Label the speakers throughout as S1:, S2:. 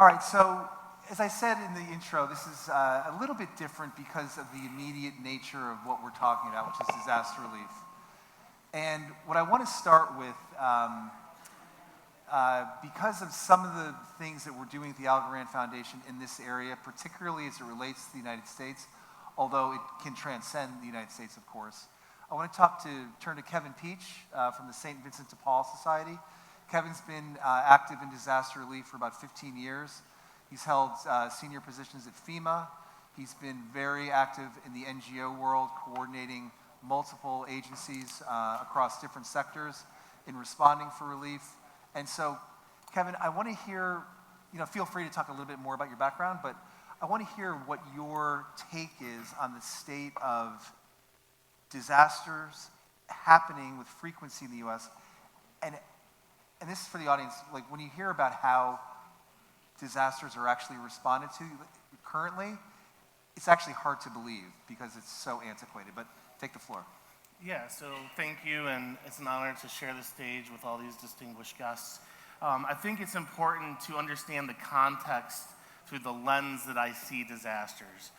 S1: All right, so as I said in the intro, this is a little bit different because of the immediate nature of what we're talking about, which is disaster relief. And what I want to start with, because of some of the things that we're doing at the Algorand Foundation in this area, particularly as it relates to the United States, although it can transcend the United States, of course, I want to turn to Kevin Peach from the St. Vincent de Paul Society. Kevin's been active in disaster relief for about 15 years. He's held senior positions at FEMA. He's been very active in the NGO world, coordinating multiple agencies across different sectors in responding for relief. And so, Kevin, I want to hear, feel free to talk a little bit more about your background, but I want to hear what your take is on the state of disasters happening with frequency in the U.S. And this is for the audience, like when you hear about how disasters are actually responded to currently, it's actually hard to believe because it's so antiquated, but take the floor.
S2: Yeah, so thank you, and it's an honor to share the stage with all these distinguished guests. I think it's important to understand the context through the lens that I see disasters.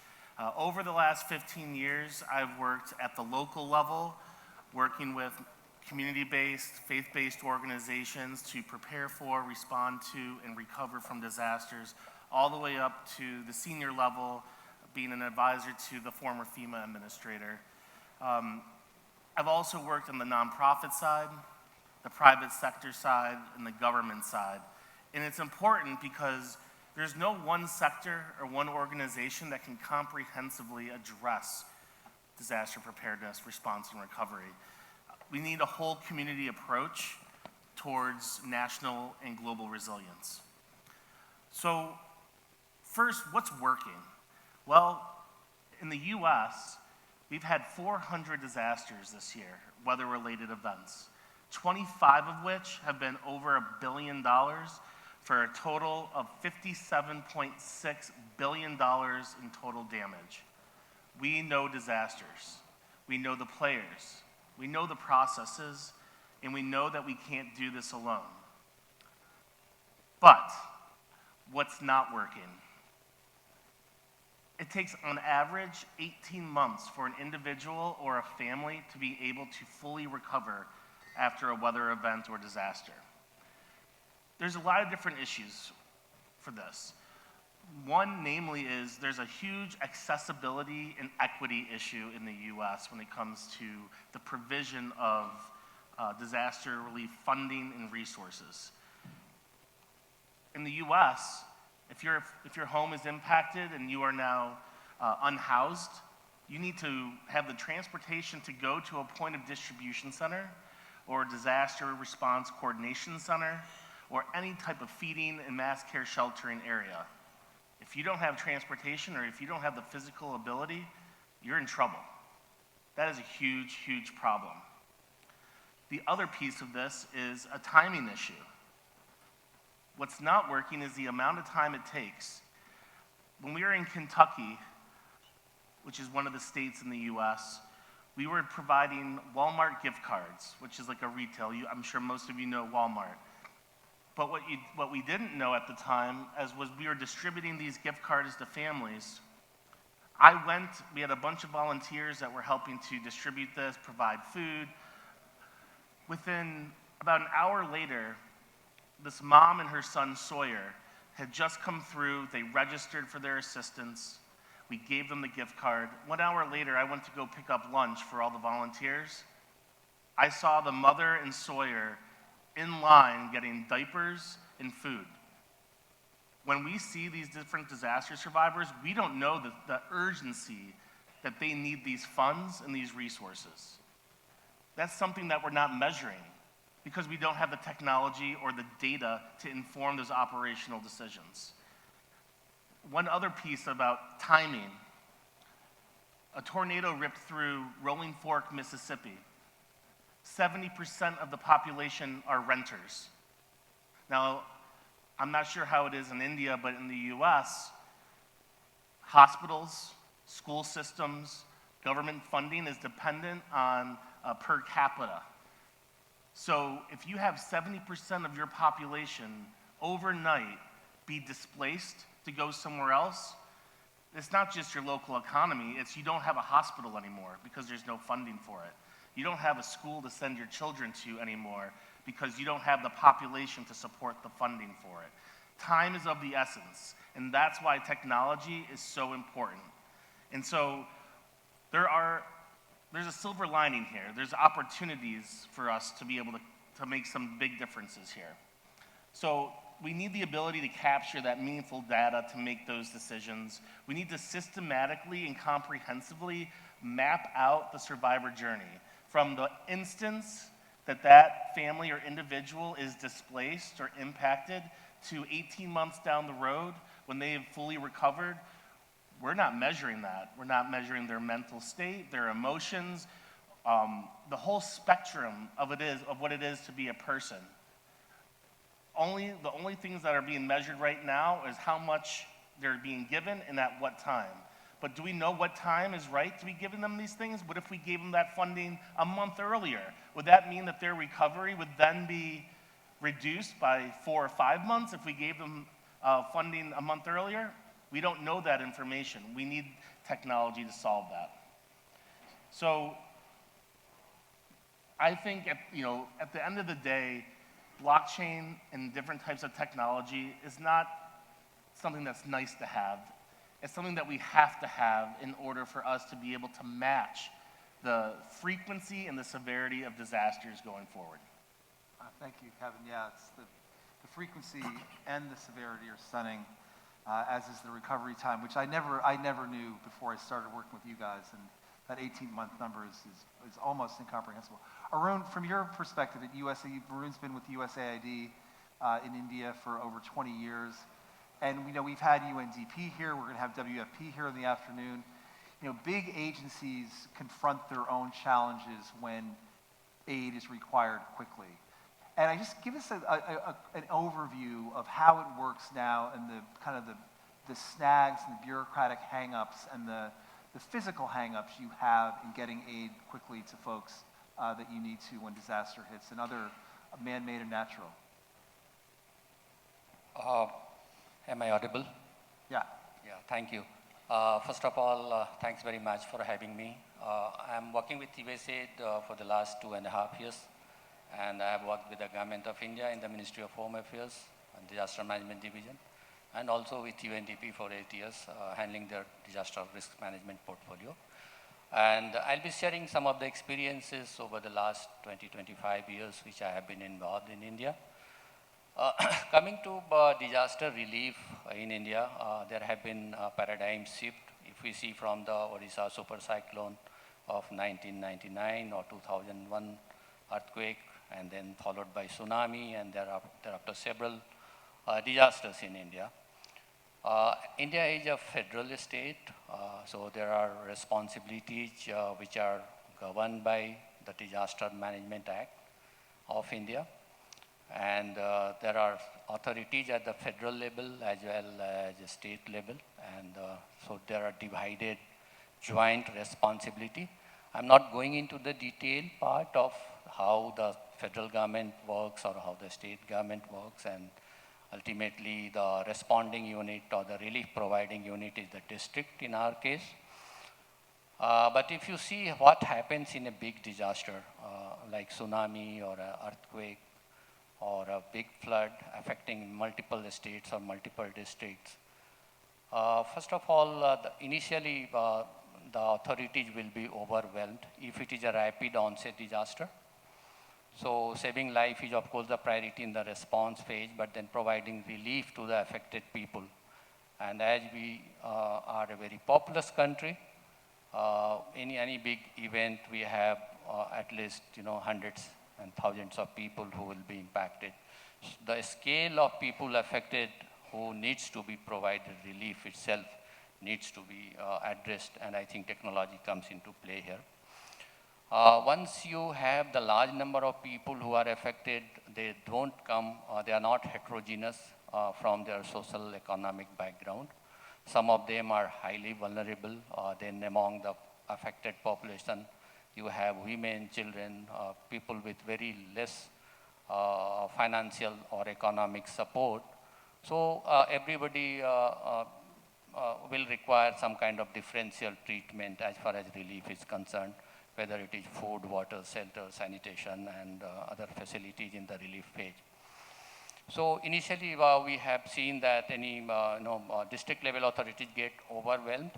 S2: Over the last 15 years, I've worked at the local level, working with community-based, faith-based organizations to prepare for, respond to, and recover from disasters, all the way up to the senior level, being an advisor to the former FEMA administrator. I've also worked on the nonprofit side, the private sector side, and the government side. And it's important because there's no one sector or one organization that can comprehensively address disaster preparedness, response, and recovery. We need a whole community approach towards national and global resilience. So first, what's working? Well, in the US, we've had 400 disasters this year, weather-related events, 25 of which have been over $1 billion for a total of $57.6 billion in total damage. We know disasters. We know the players. We know the processes, and we know that we can't do this alone. But what's not working? It takes, on average, 18 months for an individual or a family to be able to fully recover after a weather event or disaster. There's a lot of different issues for this. One, namely, is there's a huge accessibility and equity issue in the US when it comes to the provision of disaster relief funding and resources. In the US, if your home is impacted and you are now unhoused, you need to have the transportation to go to a point of distribution center or a disaster response coordination center or any type of feeding and mass care sheltering area. If you don't have transportation or if you don't have the physical ability, you're in trouble. That is a huge, huge problem. The other piece of this is a timing issue. What's not working is the amount of time it takes. When we were in Kentucky, which is one of the states in the US, we were providing Walmart gift cards, which is like a retail. I'm sure most of you know Walmart. But what we didn't know at the time was we were distributing these gift cards to families. We had a bunch of volunteers that were helping to distribute this, provide food. Within about an hour later, this mom and her son Sawyer had just come through. They registered for their assistance. We gave them the gift card. 1 hour later, I went to go pick up lunch for all the volunteers. I saw the mother and Sawyer in line getting diapers and food. When we see these different disaster survivors, we don't know the urgency that they need these funds and these resources. That's something that we're not measuring because we don't have the technology or the data to inform those operational decisions. One other piece about timing. A tornado ripped through Rolling Fork, Mississippi. 70% of the population are renters. Now, I'm not sure how it is in India, but in the US, hospitals, school systems, government funding is dependent on per capita. So if you have 70% of your population overnight be displaced to go somewhere else, it's not just your local economy, it's you don't have a hospital anymore because there's no funding for it. You don't have a school to send your children to anymore because you don't have the population to support the funding for it. Time is of the essence, and that's why technology is so important. And so there's a silver lining here. There's opportunities for us to be able to make some big differences here. So we need the ability to capture that meaningful data to make those decisions. We need to systematically and comprehensively map out the survivor journey from the instance that family or individual is displaced or impacted to 18 months down the road when they have fully recovered. We're not measuring that. We're not measuring their mental state, their emotions, the whole spectrum of what it is to be a person. The only things that are being measured right now is how much they're being given and at what time. But do we know what time is right to be giving them these things? What if we gave them that funding a month earlier? Would that mean that their recovery would then be reduced by 4 or 5 months if we gave them funding a month earlier? We don't know that information. We need technology to solve that. So I think at the end of the day, blockchain and different types of technology is not something that's nice to have. It's something that we have to have in order for us to be able to match the frequency and the severity of disasters going forward.
S1: Thank you, Kevin. Yeah, it's the frequency and the severity are stunning, as is the recovery time, which I never knew before I started working with you guys, and that 18-month number is almost incomprehensible. Arun, from your perspective at USAID, Arun's been with USAID in India for over 20 years, and we know we've had UNDP here, we're going to have WFP here in the afternoon. Big agencies confront their own challenges when aid is required quickly. And I just give us an overview of how it works now and the snags and the bureaucratic hang-ups and the physical hang-ups you have in getting aid quickly to folks that you need to when disaster hits, and other man-made and natural.
S3: Am I audible?
S1: Yeah.
S3: Yeah, thank you. First of all, thanks very much for having me. I'm working with USAID for the last 2.5 years, and I have worked with the Government of India in the Ministry of Home Affairs and Disaster Management Division, and also with UNDP for 8 years, handling their disaster risk management portfolio. And I'll be sharing some of the experiences over the last 20-25 years which I have been involved in India. Coming to disaster relief in India, there have been a paradigm shift. If we see from the Odisha super cyclone of 1999 or 2001 earthquake, and then followed by tsunami, and thereafter several disasters in India. India is a federal state, so there are responsibilities which are governed by the Disaster Management Act of India. And there are authorities at the federal level as well as the state level, and so there are divided joint responsibility. I'm not going into the detailed part of how the federal government works or how the state government works, and ultimately the responding unit or the relief providing unit is the district in our case. But if you see what happens in a big disaster like tsunami or an earthquake or a big flood affecting multiple states or multiple districts, first of all, initially the authorities will be overwhelmed if it is a rapid onset disaster. So saving life is of course the priority in the response phase, but then providing relief to the affected people. And as we are a very populous country, any big event we have at least hundreds and thousands of people who will be impacted. The scale of people affected who needs to be provided relief itself needs to be addressed, and I think technology comes into play here. Once you have the large number of people who are affected, they are not heterogeneous from their social economic background. Some of them are highly vulnerable. Then among the affected population, you have women, children, people with very less financial or economic support. So everybody will require some kind of differential treatment as far as relief is concerned, whether it is food, water, shelter, sanitation, and other facilities in the relief phase. So initially, we have seen that any district level authorities get overwhelmed,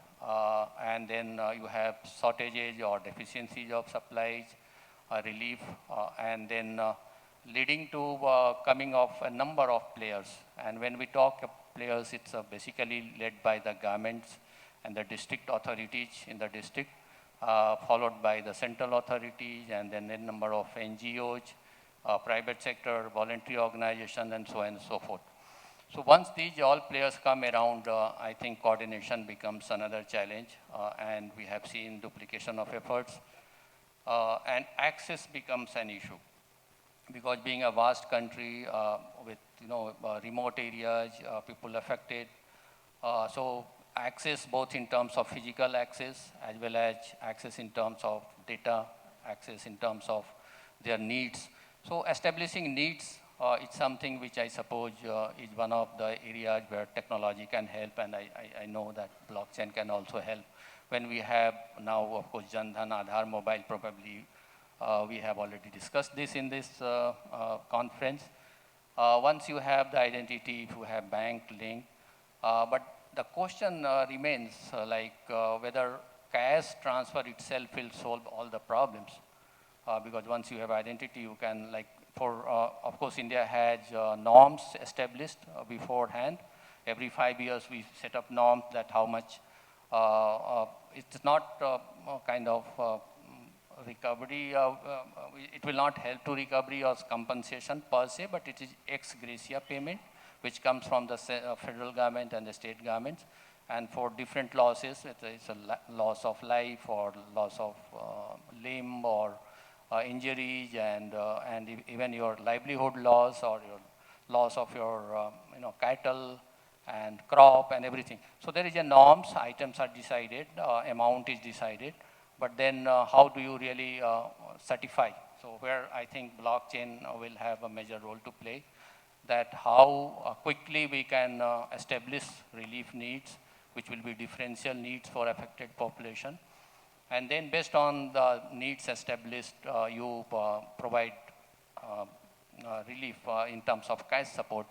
S3: and then you have shortages or deficiencies of supplies, relief, and then leading to coming of a number of players. And when we talk of players, it's basically led by the governments and the district authorities in the district, followed by the central authorities, and then a number of NGOs, private sector, voluntary organizations, and so on and so forth. So once these all players come around, I think coordination becomes another challenge, and we have seen duplication of efforts, and access becomes an issue. Because being a vast country with remote areas, people affected, so access both in terms of physical access as well as access in terms of data, access in terms of their needs. So establishing needs is something which I suppose is one of the areas where technology can help, and I know that blockchain can also help. When we have now, of course, Jan Dhan, Aadhaar Mobile, probably we have already discussed this in this conference. Once you have the identity, if you have bank link, but the question remains whether cash transfer itself will solve all the problems. Because once you have identity, you can of course, India has norms established beforehand. Every 5 years, we set up norms that how much, it's not kind of recovery, it will not help to recovery or compensation per se, but it is ex gratia payment, which comes from the federal government and the state governments. And for different losses, it's a loss of life or loss of limb or injuries, and even your livelihood loss or your loss of your cattle and crop and everything. So there is a norms, items are decided, amount is decided, but then how do you really certify? So where I think blockchain will have a major role to play, that how quickly we can establish relief needs, which will be differential needs for affected population. And then based on the needs established, you provide relief in terms of cash support.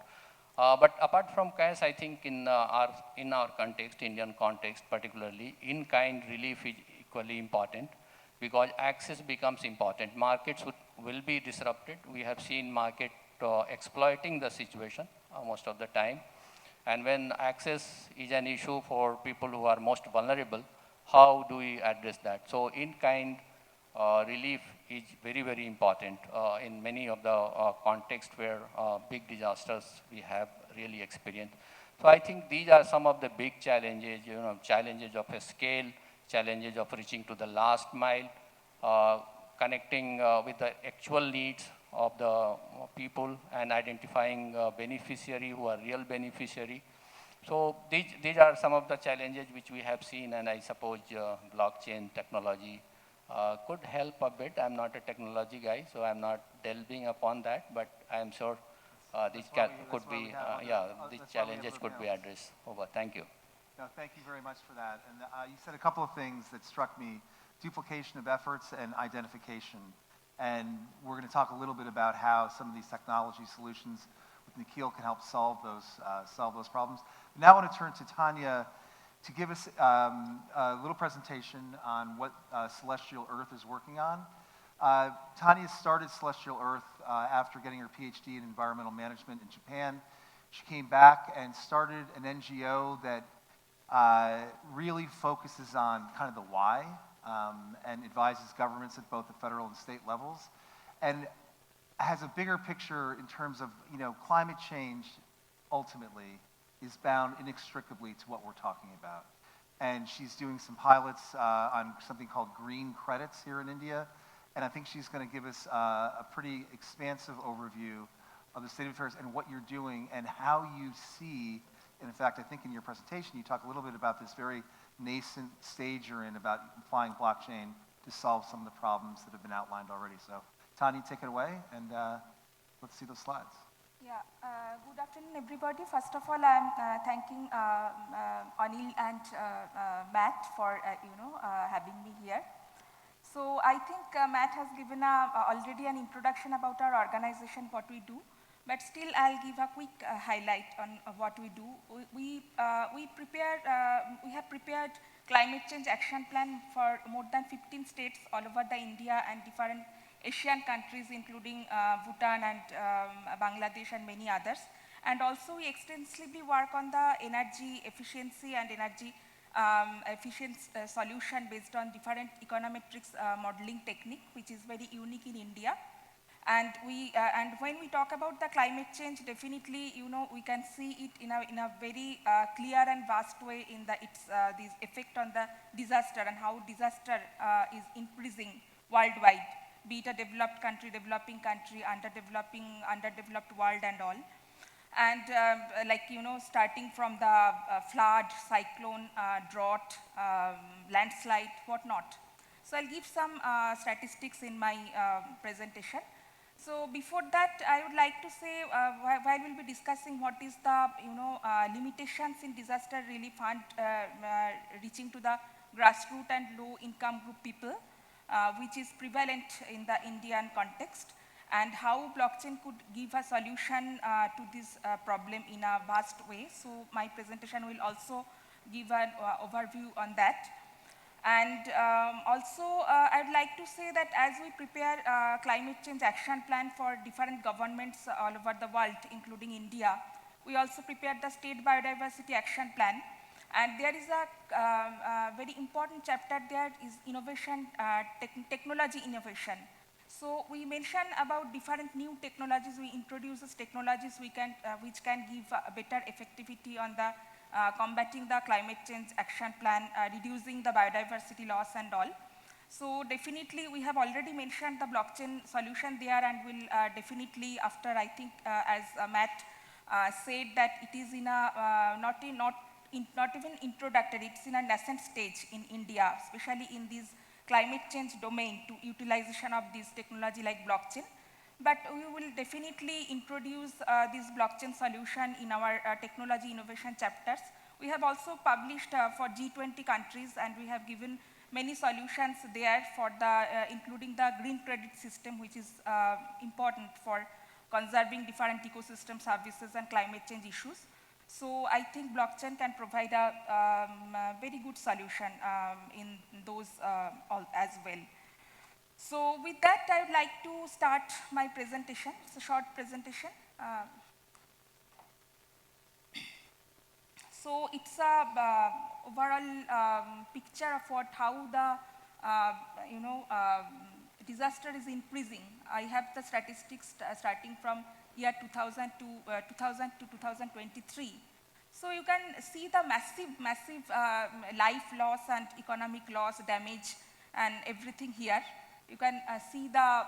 S3: But apart from cash, I think in our context, Indian context particularly, in-kind relief is equally important, because access becomes important. Markets will be disrupted. We have seen market exploiting the situation most of the time. And when access is an issue for people who are most vulnerable, how do we address that? So in-kind relief is very, very important in many of the contexts where big disasters we have really experienced. So I think these are some of the big challenges, challenges of a scale, challenges of reaching to the last mile, connecting with the actual needs of the people and identifying beneficiary who are real beneficiary. So these are some of the challenges which we have seen, and I suppose blockchain technology could help a bit. I'm not a technology guy, so I'm not delving upon that, but I'm sure these challenges could be addressed. Over. Thank you.
S1: No, thank you very much for that. And you said a couple of things that struck me: duplication of efforts and identification. And we're going to talk a little bit about how some of these technology solutions with Nikhil can help solve those problems. Now I want to turn to Tanya to give us a little presentation on what Celestial Earth is working on. Tanya started Celestial Earth after getting her PhD in environmental management in Japan. She came back and started an NGO that really focuses on kind of the why and advises governments at both the federal and state levels, and has a bigger picture in terms of, climate change ultimately is bound inextricably to what we're talking about. And she's doing some pilots on something called green credits here in India. And I think she's going to give us a pretty expansive overview of the state of affairs and what you're doing and how you see, and in fact, I think in your presentation, you talk a little bit about this very nascent stage you're in about applying blockchain to solve some of the problems that have been outlined already. So Tanya, take it away, and let's see those slides.
S4: Yeah, good afternoon, everybody. First of all, I'm thanking Anil and Matt for having me here. So I think Matt has given already an introduction about our organization, what we do. But still, I'll give a quick highlight on what we do. We have prepared climate change action plan for more than 15 states all over the India and different Asian countries, including Bhutan and Bangladesh and many others. And also, we extensively work on the energy efficiency and energy efficient solution based on different econometrics modeling technique, which is very unique in India. And when we talk about the climate change, definitely, we can see it in a very clear and vast way in this effect on the disaster and how disaster is increasing worldwide, be it a developed country, developing country, underdeveloped world and all. And starting from the flood, cyclone, drought, landslide, whatnot. So I'll give some statistics in my presentation. So before that, I would like to say, while we'll be discussing what is the limitations in disaster relief fund reaching to the grassroots and low-income group people, which is prevalent in the Indian context, and how blockchain could give a solution to this problem in a vast way. So my presentation will also give an overview on that. And also, I'd like to say that as we prepare climate change action plan for different governments all over the world, including India, we also prepared the state biodiversity action plan. And there is a very important chapter there is innovation, technology innovation. So we mentioned about different new technologies. We introduce technologies which can give a better effectivity on the combating the climate change action plan, reducing the biodiversity loss and all. So definitely we have already mentioned the blockchain solution there, and will definitely after, I think as Matt said, that it is in a not even introductory, it's in a nascent stage in India, especially in this climate change domain to utilization of this technology like blockchain. But we will definitely introduce this blockchain solution in our technology innovation chapters. We have also published for G20 countries, and we have given many solutions there for the, including the green credit system, which is important for conserving different ecosystem services and climate change issues. So I think blockchain can provide a very good solution in those all as well. So with that, I would like to start my presentation. It's a short presentation. So it's a overall picture of how the disaster is increasing. I have the statistics starting from year 2000 to 2023. So you can see the massive life loss and economic loss, damage, and everything here. You can see the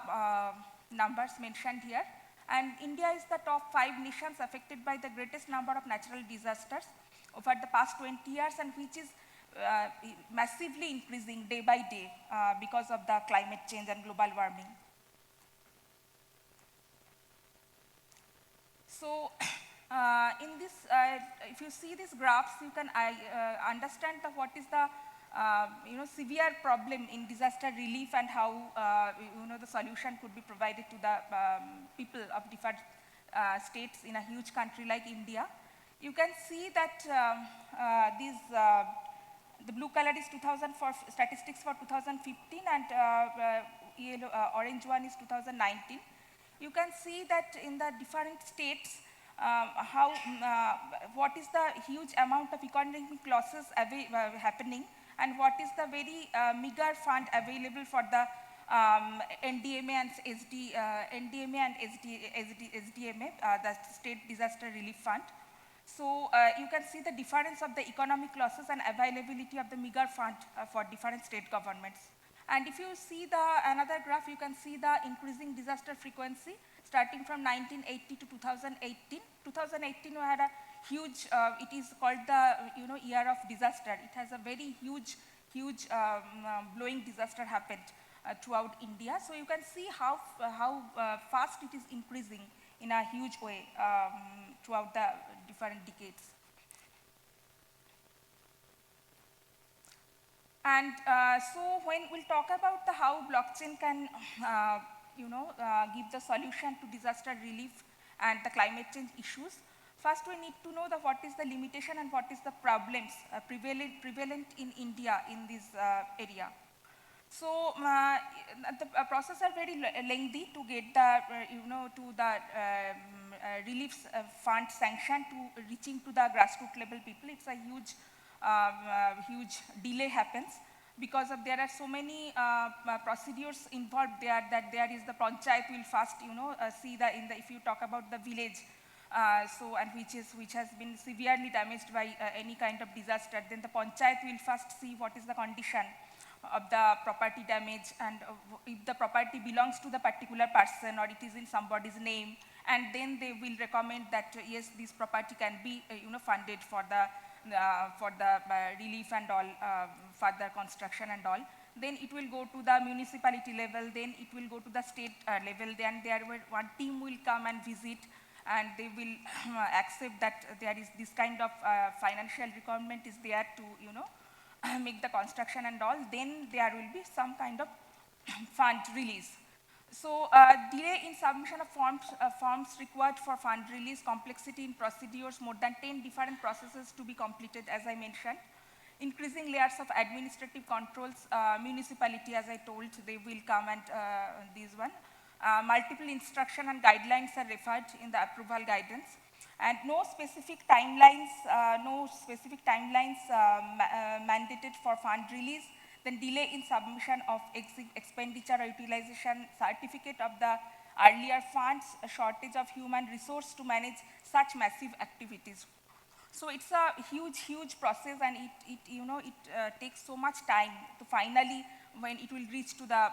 S4: numbers mentioned here. And India is the top 5 nations affected by the greatest number of natural disasters over the past 20 years, and which is massively increasing day by day because of the climate change and global warming. So in this, if you see these graphs, you can understand what is the severe problem in disaster relief, and how the solution could be provided to the people of different states in a huge country like India. You can see that the blue color is 2004 statistics for 2015, and yellow, orange one is 2019. You can see that in the different states, what is the huge amount of economic losses happening, and what is the very meager fund available for the NDMA and SDMA, the State Disaster Relief Fund. So you can see the difference of the economic losses and availability of the meager fund for different state governments. And if you see another graph, you can see the increasing disaster frequency starting from 1980 to 2018. 2018 we had a huge, it is called the year of disaster. It has a very huge blowing disaster happened throughout India. So you can see how fast it is increasing in a huge way throughout the different decades. And so when we'll talk about the how blockchain can, give the solution to disaster relief and the climate change issues, first we need to know what is the limitation and what is the problems prevalent in India in this area. So the process are very lengthy to get the, to the relief fund sanction to reaching to the grassroots level people. It's a huge delay happens because of there are so many procedures involved there, that there is the panchayat will first, see the, if you talk about the village, and which has been severely damaged by any kind of disaster, then the panchayat will first see what is the condition of the property damage, and if the property belongs to the particular person or it is in somebody's name, and then they will recommend that yes, this property can be funded for the relief and all, further construction and all. Then it will go to the municipality level, then it will go to the state level, then one team will come and visit, and they will accept that there is this kind of financial requirement is there to make the construction and all. Then there will be some kind of fund release. So delay in submission of forms required for fund release, complexity in procedures, more than 10 different processes to be completed, as I mentioned. Increasing layers of administrative controls, municipality, as I told, they will come and this one. Multiple instruction and guidelines are referred in the approval guidance. And no specific timelines, mandated for fund release. Then delay in submission of expenditure or utilization certificate of the earlier funds, a shortage of human resource to manage such massive activities. So it's a huge process, and it takes so much time to finally, when it will reach to the,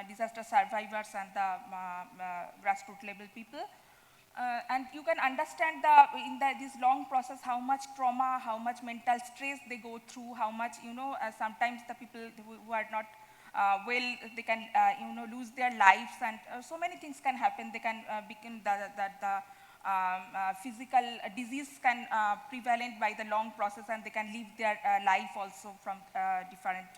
S4: disaster survivors and the grassroots level people. And you can understand this long process, how much trauma, how much mental stress they go through, how much, sometimes the people who are not well, they can, lose their lives, and so many things can happen. They can become the physical disease can prevalent by the long process, and they can live their life also from different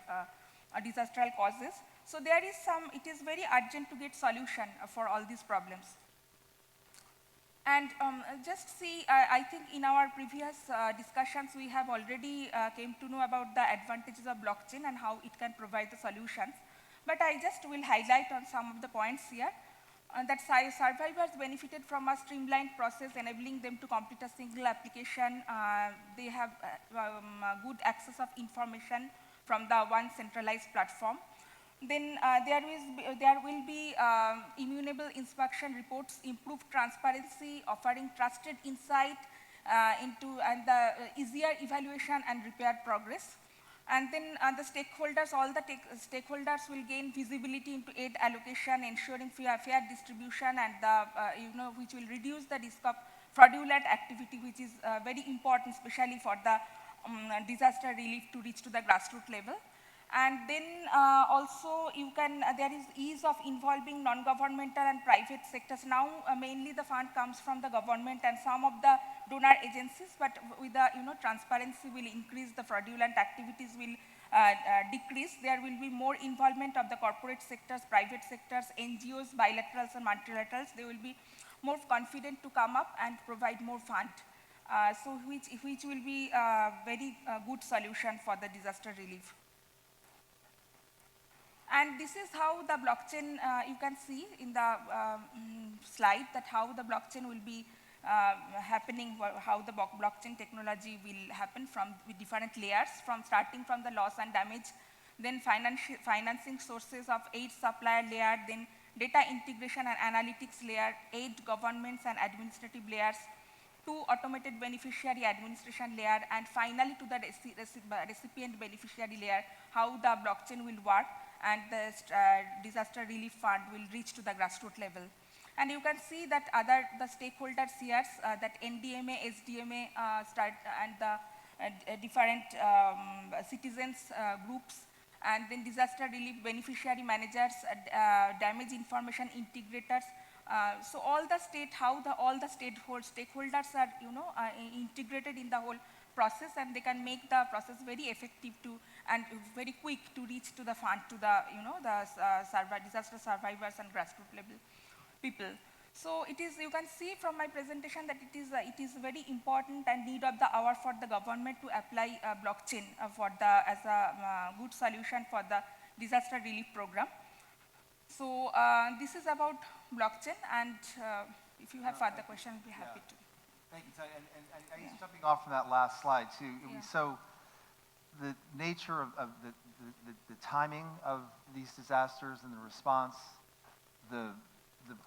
S4: disastral causes. So there is it is very urgent to get solution for all these problems. And just see, I think in our previous discussions, we have already came to know about the advantages of blockchain and how it can provide the solutions. But I just will highlight on some of the points here. That survivors benefited from a streamlined process, enabling them to complete a single application. They have good access of information from the one centralized platform. Then there will be immutable inspection reports, improved transparency, offering trusted insight into the easier evaluation and repair progress. And then the stakeholders, all the stakeholders will gain visibility into aid allocation, ensuring fair distribution, and which will reduce the risk of fraudulent activity, which is very important, especially for the disaster relief to reach to the grassroots level. And then also there is ease of involving non-governmental and private sectors. Now mainly the fund comes from the government and some of the donor agencies, but with the transparency will increase, the fraudulent activities will decrease. There will be more involvement of the corporate sectors, private sectors, NGOs, bilaterals and multilaterals. They will be more confident to come up and provide more fund. So which will be a very good solution for the disaster relief. And this is how the blockchain, you can see in the slide, that how the blockchain will be happening, how the blockchain technology will happen with different layers, starting from the loss and damage, then financing sources of aid supplier layer, then data integration and analytics layer, aid governments and administrative layers, to automated beneficiary administration layer, and finally to the recipient beneficiary layer, how the blockchain will work, and the disaster relief fund will reach to the grassroots level. And you can see that the stakeholders here, that NDMA, SDMA, and the different citizens groups, and then disaster relief beneficiary managers, damage information integrators, So all the stakeholders are, integrated in the whole process, and they can make the process very effective and very quick to reach to the fund to the, disaster survivors and grassroots level people. So it is, you can see from my presentation that it is very important and need of the hour for the government to apply blockchain as a good solution for the disaster relief program. So this is about blockchain, and if you have further questions, I'll be happy to.
S1: Thank you, Tanya. And I guess jumping off from that last slide too, so the nature of the timing of these disasters and the response, the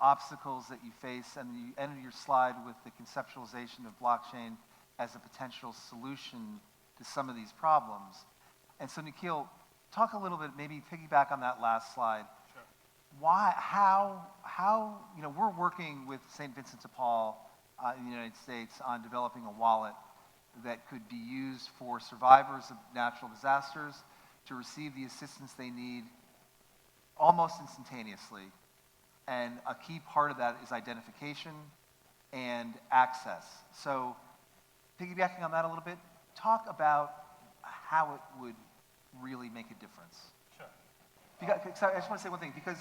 S1: obstacles that you face, and you ended your slide with the conceptualization of blockchain as a potential solution to some of these problems. And so Nikhil, talk a little bit, maybe piggyback on that last slide.
S5: Sure.
S1: Why, how, we're working with St. Vincent de Paul in the United States on developing a wallet that could be used for survivors of natural disasters to receive the assistance they need almost instantaneously. And a key part of that is identification and access. So piggybacking on that a little bit, talk about how it would really make a difference.
S5: Sure.
S1: Because, I just want to say one thing, because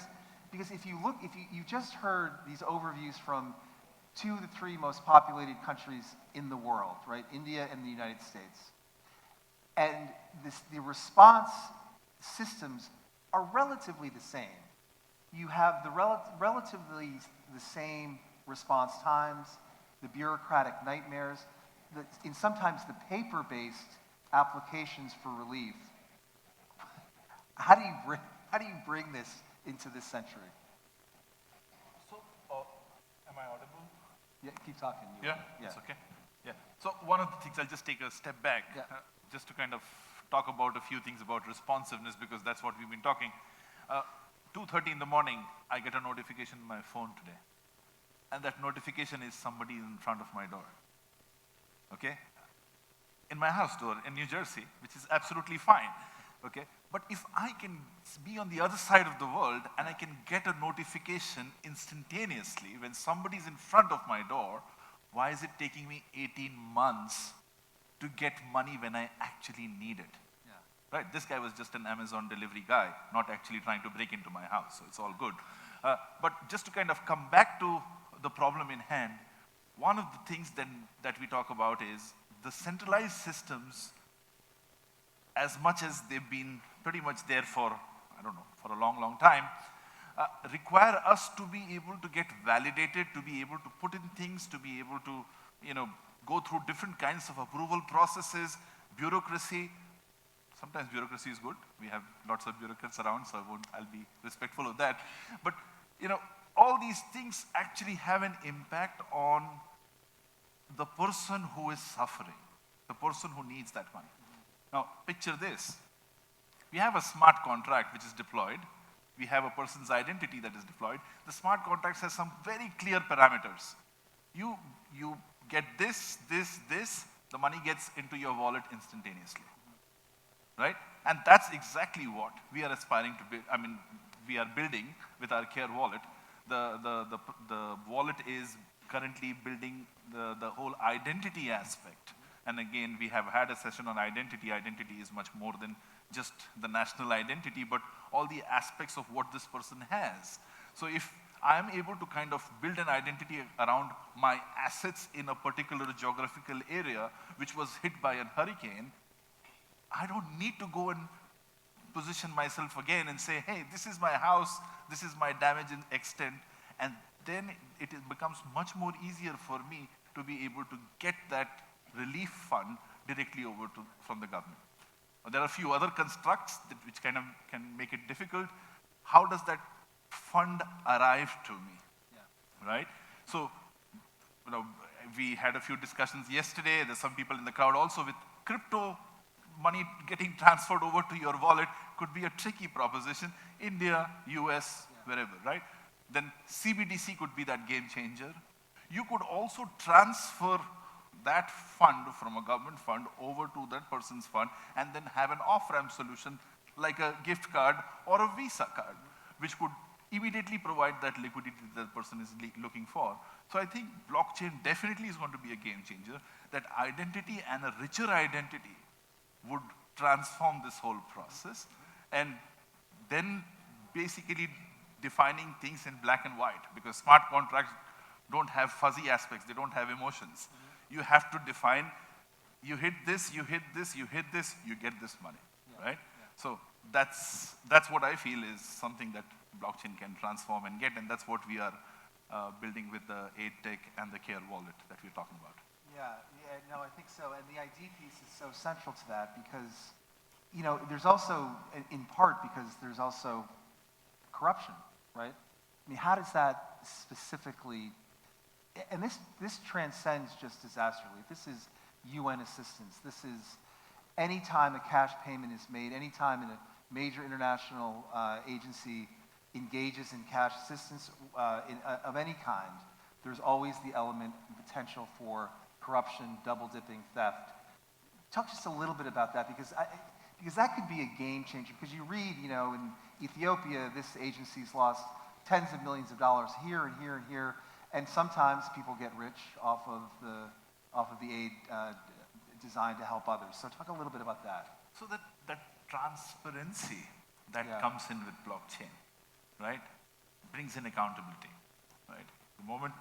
S1: if you just heard these overviews from 2 of the 3 most populated countries in the world, right? India and the United States. And the response systems are relatively the same. You have the relatively the same response times, the bureaucratic nightmares, and sometimes the paper-based applications for relief. How do you bring this into this century?
S5: So, am I audible?
S1: Yeah, keep talking.
S5: Yeah, it's okay. Yeah. So one of the things, I'll just take a step back, just to kind of talk about a few things about responsiveness, because that's what we've been talking. 2:30 in the morning, I get a notification on my phone today. And that notification is somebody in front of my door. Okay? In my house door in New Jersey, which is absolutely fine. Okay? But if I can be on the other side of the world and I can get a notification instantaneously when somebody's in front of my door, why is it taking me 18 months to get money when I actually need it? Right, this guy was just an Amazon delivery guy, not actually trying to break into my house, so it's all good. But just to kind of come back to the problem in hand, one of the things then that we talk about is the centralized systems, as much as they've been pretty much there for, I don't know, for a long, long time, require us to be able to get validated, to be able to put in things, to be able to, go through different kinds of approval processes, bureaucracy. Sometimes bureaucracy is good. We have lots of bureaucrats around, so I'll be respectful of that. But, all these things actually have an impact on the person who is suffering, the person who needs that money. Now, picture this. We have a smart contract which is deployed. We have a person's identity that is deployed. The smart contract has some very clear parameters. You get this, the money gets into your wallet instantaneously. Right? And that's exactly what we are aspiring to build. I mean, we are building with our Care wallet. The wallet is currently building the whole identity aspect. And again, we have had a session on identity. Identity is much more than just the national identity, but all the aspects of what this person has. So if I am able to kind of build an identity around my assets in a particular geographical area, which was hit by a hurricane, I don't need to go and position myself again and say, hey, this is my house, this is my damage in extent, and then it becomes much more easier for me to be able to get that relief fund directly over from the government. There are a few other constructs which kind of can make it difficult. How does that fund arrive to me? Right? So, we had a few discussions yesterday. There's some people in the crowd also with crypto money getting transferred over to your wallet could be a tricky proposition. India, US, wherever, right? Then CBDC could be that game changer. You could also transfer that fund from a government fund over to that person's fund and then have an off-ramp solution like a gift card or a Visa card, which could immediately provide that liquidity that the person is looking for. So I think blockchain definitely is going to be a game changer. That identity and a richer identity would transform this whole process. And then basically defining things in black and white, because smart contracts don't have fuzzy aspects, they don't have emotions. You have to define, you hit this, you hit this, you hit this, you get this money, right? So that's what I feel is something that blockchain can transform and get, and that's what we are building with the Aid Tech and the Care Wallet that we're talking about.
S1: No, I think so. And the ID piece is so central to that because, you know, there's also, in part because there's also corruption, right? I mean, how does that specifically, and this transcends just disaster relief. This is UN assistance. This is any time a cash payment is made, any time a major international agency engages in cash assistance of any kind, there's always the element and potential for corruption, double dipping, theft. Talk just a little bit about that because that could be a game changer. Because you read, you know, in Ethiopia, this agency's lost tens of millions of dollars here and here and here, and sometimes people get rich off of the aid designed to help others. So talk a little bit about that.
S5: So that transparency that comes in with blockchain, right, brings in accountability, right? The moment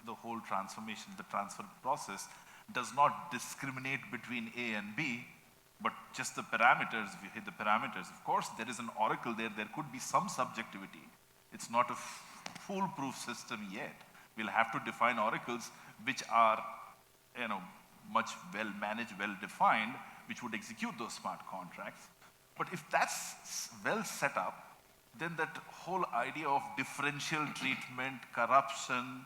S5: the whole transformation, the transfer process does not discriminate between A and B, but just the parameters, we hit the parameters. Of course, there is an oracle there could be some subjectivity. It's not a foolproof system yet. We'll have to define oracles which are, you know, much well managed, well defined, which would execute those smart contracts. But if that's well set up, then that whole idea of differential treatment, corruption,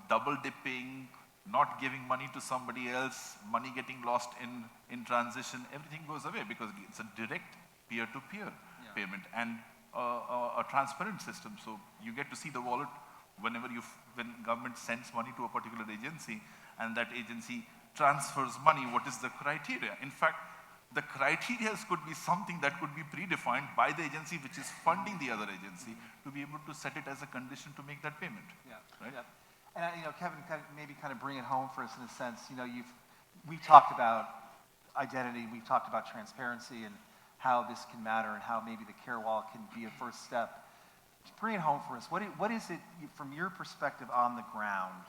S5: double dipping, not giving money to somebody else, money getting lost in transition, everything goes away because it's a direct peer-to-peer payment and a transparent system. So you get to see the wallet when government sends money to a particular agency and that agency transfers money, what is the criteria? In fact, the criteria could be something that could be predefined by the agency which is funding the other agency to be able to set it as a condition to make that payment. Right?
S1: And you know, Kevin, maybe kind of bring it home for us in a sense. You know, we've talked about identity, we've talked about transparency and how this can matter and how maybe the Care Wallet can be a first step. Just bring it home for us. What is it from your perspective on the ground,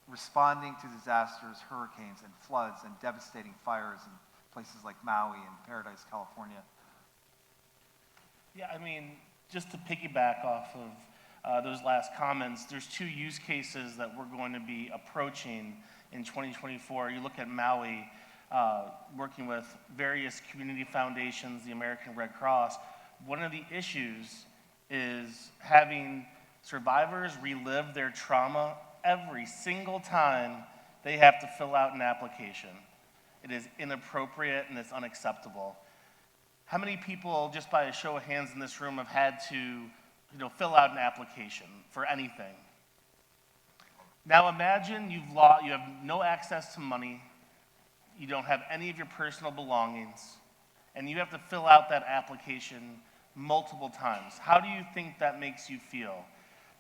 S1: responding to disasters, hurricanes and floods and devastating fires in places like Maui and Paradise, California?
S2: Yeah, I mean, just to piggyback off of those last comments, there's two use cases that we're going to be approaching in 2024. You look at Maui, working with various community foundations, the American Red Cross. One of the issues is having survivors relive their trauma every single time they have to fill out an application. It is inappropriate and it's unacceptable. How many people, just by a show of hands in this room, have had to fill out an application for anything? Now imagine you have no access to money, you don't have any of your personal belongings, and you have to fill out that application multiple times. How do you think that makes you feel?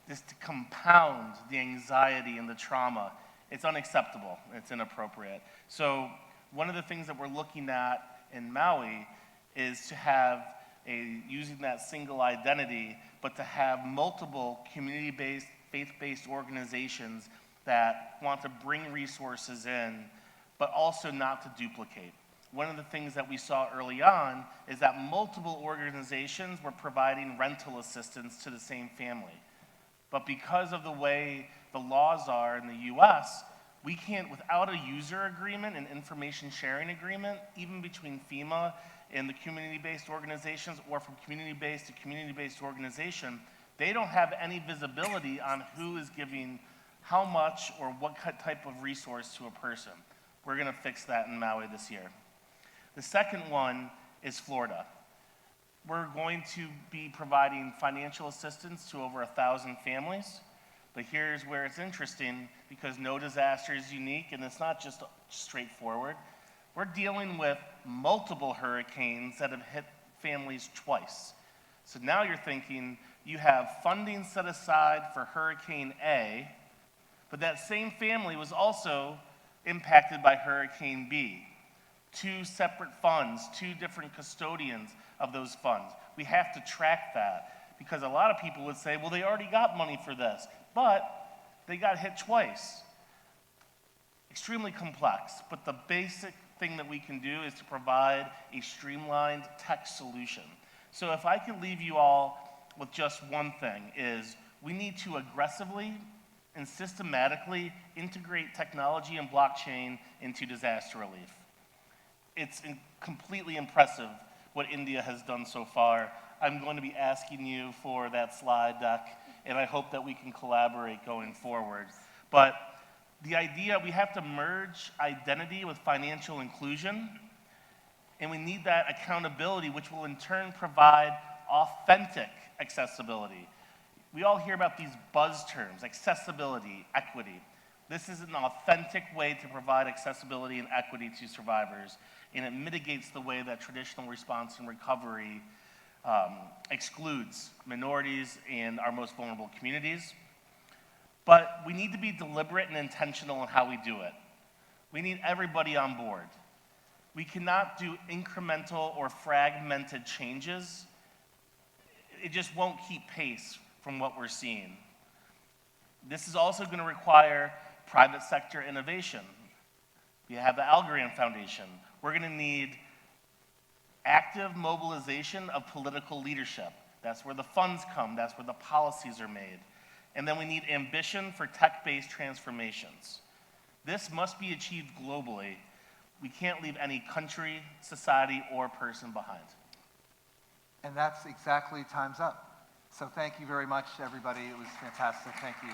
S2: Just to compound the anxiety and the trauma, it's unacceptable, it's inappropriate. So one of the things that we're looking at in Maui is to have using that single identity, but to have multiple community-based, faith-based organizations that want to bring resources in, but also not to duplicate. One of the things that we saw early on is that multiple organizations were providing rental assistance to the same family. But because of the way the laws are in the US, we can't, without a user agreement and information sharing agreement, even between FEMA and the community-based organizations or from community-based to community-based organization, they don't have any visibility on who is giving how much or what type of resource to a person. We're gonna fix that in Maui this year. The second one is Florida. We're going to be providing financial assistance to over 1,000 families. But here's where it's interesting, because no disaster is unique, and it's not just straightforward. We're dealing with multiple hurricanes that have hit families twice. So now you're thinking you have funding set aside for Hurricane A, but that same family was also impacted by Hurricane B. Two separate funds, two different custodians of those funds. We have to track that because a lot of people would say, well, they already got money for this, but they got hit twice. Extremely complex, but the basic thing that we can do is to provide a streamlined tech solution. So if I could leave you all with just one thing, is we need to aggressively and systematically integrate technology and blockchain into disaster relief. It's completely impressive what India has done so far. I'm going to be asking you for that slide deck, and I hope that we can collaborate going forward. But the idea, we have to merge identity with financial inclusion, and we need that accountability, which will in turn provide authentic accessibility. We all hear about these buzz terms, accessibility, equity. This is an authentic way to provide accessibility and equity to survivors, and it mitigates the way that traditional response and recovery excludes minorities and our most vulnerable communities. But we need to be deliberate and intentional in how we do it. We need everybody on board. We cannot do incremental or fragmented changes. It just won't keep pace from what we're seeing. This is also going to require private sector innovation. We have the Algorand Foundation. We're going to need active mobilization of political leadership. That's where the funds come. That's where the policies are made. And then we need ambition for tech-based transformations. This must be achieved globally. We can't leave any country, society, or person behind.
S1: And that's exactly time's up. So thank you very much, everybody. It was fantastic. Thank you.